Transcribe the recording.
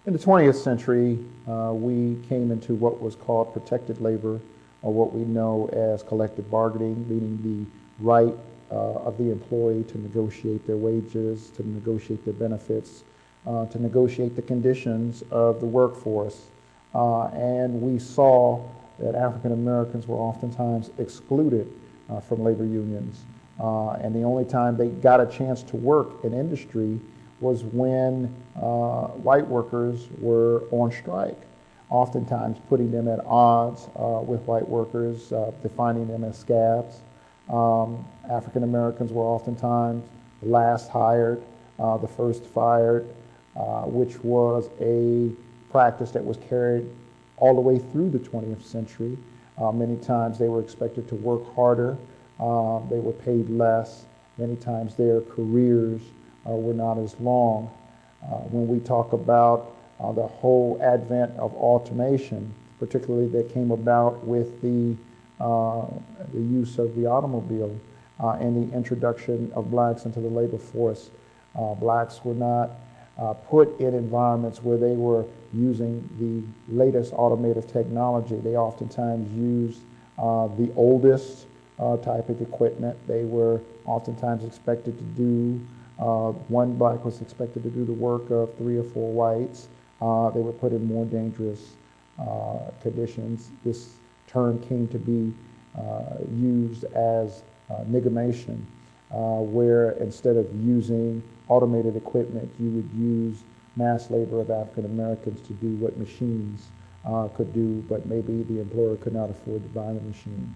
In the 20th century, we came into what was called protected labor, or what we know as collective bargaining, meaning the right of the employee to negotiate their wages, to negotiate their benefits, to negotiate the conditions of the workforce. And we saw that African Americans were oftentimes excluded from labor unions. And the only time they got a chance to work in industry was when white workers were on strike, oftentimes putting them at odds with white workers, defining them as scabs. African Americans were oftentimes last hired, the first fired, which was a practice that was carried all the way through the 20th century. Many times they were expected to work harder, they were paid less, many times their careers were not as long. When we talk about the whole advent of automation, particularly that came about with the use of the automobile and the introduction of blacks into the labor force, blacks were not put in environments where they were using the latest automated technology. They oftentimes used the oldest type of equipment. They were oftentimes expected to do, one black was expected to do the work of 3 or 4 whites. They were put in more dangerous conditions. This term came to be used as niggamation, where instead of using automated equipment, you would use mass labor of African Americans to do what machines could do, but maybe the employer could not afford to buy the machines.